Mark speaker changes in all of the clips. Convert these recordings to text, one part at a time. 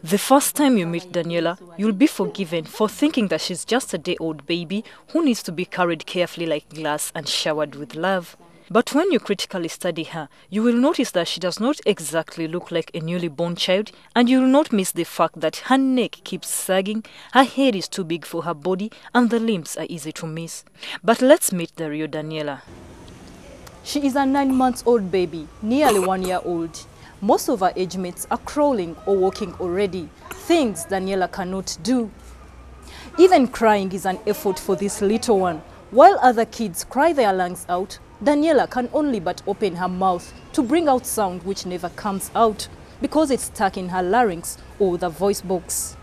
Speaker 1: The first time you meet Daniela, you'll be forgiven for thinking that she's just a day-old baby who needs to be carried carefully like glass and showered with love. But when you critically study her, you will notice that she does not exactly look like a newly born child, and you will not miss the fact that her neck keeps sagging, her head is too big for her body, and the limbs are easy to miss. But let's meet the real Daniela. She is a 9-month-old baby, nearly 1 year old. Most of her age mates are crawling or walking already, things Daniela cannot do. Even crying is an effort for this little one. While other kids cry their lungs out, Daniela can only but open her mouth to bring out sound which never comes out because it's stuck in her larynx or the voice box.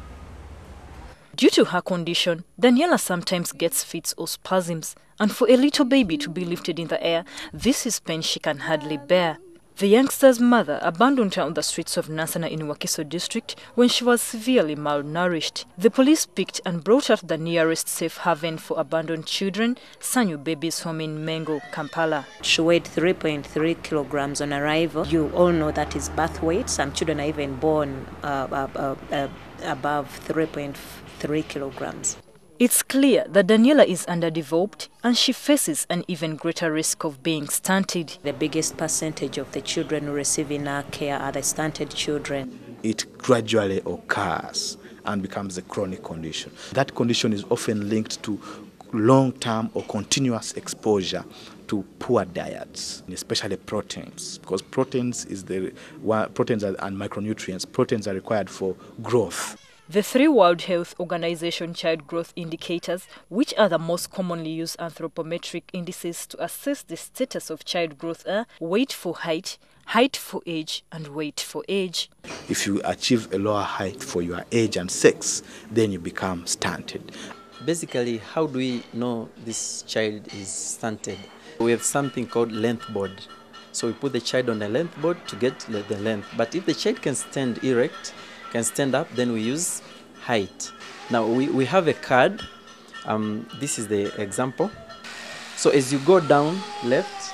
Speaker 1: Due to her condition, Daniela sometimes gets fits or spasms, and for a little baby to be lifted in the air, this is pain she can hardly bear. The youngster's mother abandoned her on the streets of Nansana in Wakiso district when she was severely malnourished. The police picked and brought her to the nearest safe haven for abandoned children, Sanyu Babies Home in Mengo, Kampala.
Speaker 2: She weighed 3.3 kilograms on arrival. You all know that is birth weight. Some children are even born above 3.3 kilograms.
Speaker 1: It's clear that Daniela is underdeveloped and she faces an even greater risk of being stunted.
Speaker 2: The biggest percentage of the children receiving our care are the stunted children.
Speaker 3: It gradually occurs and becomes a chronic condition. That condition is often linked to long-term or continuous exposure to poor diets, especially proteins, because proteins and micronutrients. Proteins are required for growth.
Speaker 1: The 3 World Health Organization child growth indicators, which are the most commonly used anthropometric indices to assess the status of child growth, are weight for height, height for age, and weight for age.
Speaker 3: If you achieve a lower height for your age and sex, then you become stunted.
Speaker 4: Basically, how do we know this child is stunted? We have something called length board. So we put the child on a length board to get the length. But if the child can stand erect, can stand up, then we use height. Now we have a card. This is the example. So as you go down left,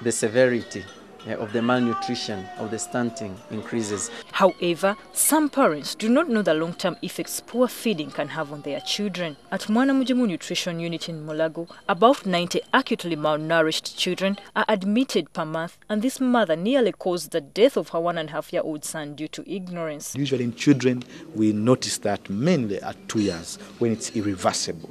Speaker 4: the severity of the malnutrition, of the stunting increases.
Speaker 1: However, some parents do not know the long-term effects poor feeding can have on their children. At Mwanamujimu Nutrition Unit in Mulago, about 90 acutely malnourished children are admitted per month, and this mother nearly caused the death of her 1.5-year-old son due to ignorance.
Speaker 3: Usually in children, we notice that mainly at 2 years when it's irreversible.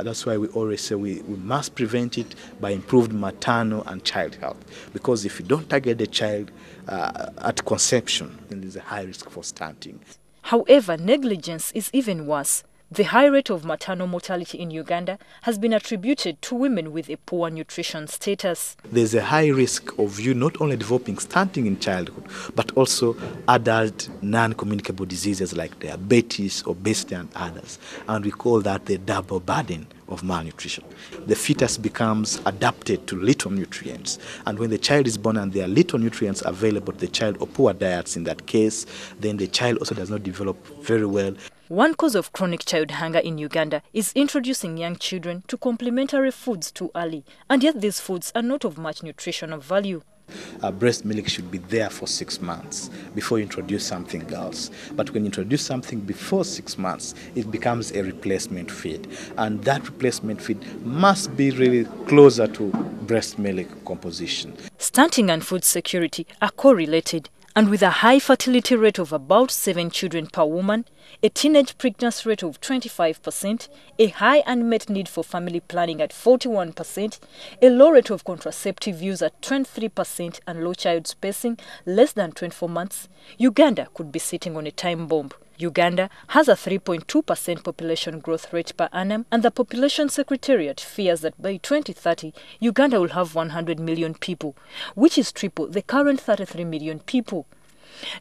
Speaker 3: That's why we always say we must prevent it by improved maternal and child health. Because if you don't target the child at conception, then there's a high risk for stunting.
Speaker 1: However, negligence is even worse. The high rate of maternal mortality in Uganda has been attributed to women with a poor nutrition status.
Speaker 3: There's a high risk of you not only developing stunting in childhood, but also adult non-communicable diseases like diabetes, obesity, and others. And we call that the double burden of malnutrition. The fetus becomes adapted to little nutrients. And when the child is born and there are little nutrients available to the child, or poor diets in that case, then the child also does not develop very well.
Speaker 1: One cause of chronic child hunger in Uganda is introducing young children to complementary foods too early, and yet these foods are not of much nutritional value.
Speaker 3: Breast milk should be there for 6 months before you introduce something else. But when you introduce something before 6 months, it becomes a replacement feed. And that replacement feed must be really closer to breast milk composition.
Speaker 1: Stunting and food security are correlated. And with a high fertility rate of about 7 children per woman, a teenage pregnancy rate of 25%, a high unmet need for family planning at 41%, a low rate of contraceptive use at 23%, and low child spacing less than 24 months, Uganda could be sitting on a time bomb. Uganda has a 3.2% population growth rate per annum, and the Population Secretariat fears that by 2030, Uganda will have 100 million people, which is triple the current 33 million people.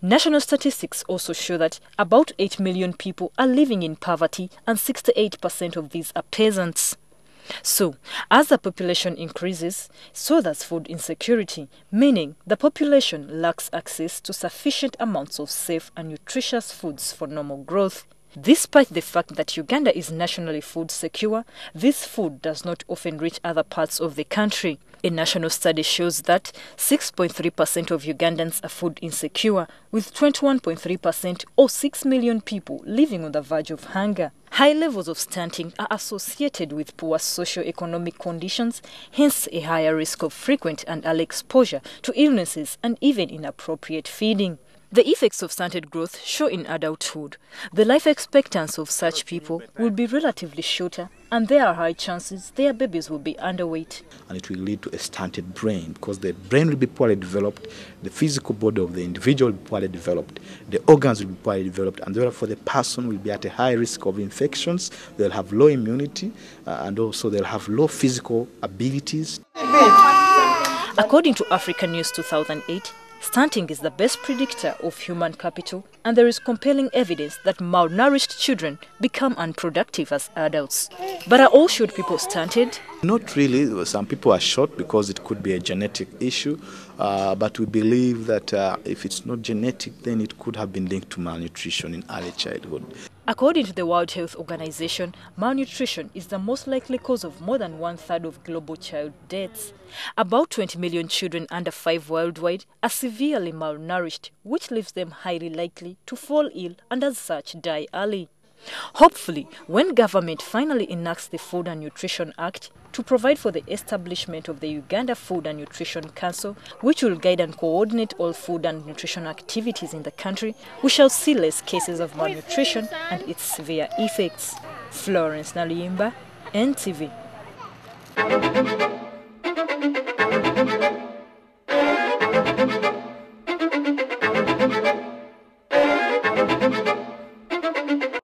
Speaker 1: National statistics also show that about 8 million people are living in poverty, and 68% of these are peasants. So, as the population increases, so does food insecurity, meaning the population lacks access to sufficient amounts of safe and nutritious foods for normal growth. Despite the fact that Uganda is nationally food secure, this food does not often reach other parts of the country. A national study shows that 6.3% of Ugandans are food insecure, with 21.3% or 6 million people living on the verge of hunger. High levels of stunting are associated with poor socioeconomic conditions, hence a higher risk of frequent and early exposure to illnesses and even inappropriate feeding. The effects of stunted growth show in adulthood. The life expectancy of such people will be relatively shorter, and there are high chances their babies will be underweight.
Speaker 3: And it will lead to a stunted brain because the brain will be poorly developed, the physical body of the individual will be poorly developed, the organs will be poorly developed, and therefore the person will be at a high risk of infections. They'll have low immunity, and also they'll have low physical abilities.
Speaker 1: According to African News 2008, stunting is the best predictor of human capital, and there is compelling evidence that malnourished children become unproductive as adults. But are all short people stunted?
Speaker 3: Not really. Some people are short because it could be a genetic issue, but we believe that if it's not genetic, then it could have been linked to malnutrition in early childhood.
Speaker 1: According to the World Health Organization, malnutrition is the most likely cause of more than 1/3 of global child deaths. About 20 million children under 5 worldwide are severely malnourished, which leaves them highly likely to fall ill and as such die early. Hopefully, when government finally enacts the Food and Nutrition Act to provide for the establishment of the Uganda Food and Nutrition Council, which will guide and coordinate all food and nutrition activities in the country, we shall see less cases of malnutrition and its severe effects. Florence Naliyimba, NTV.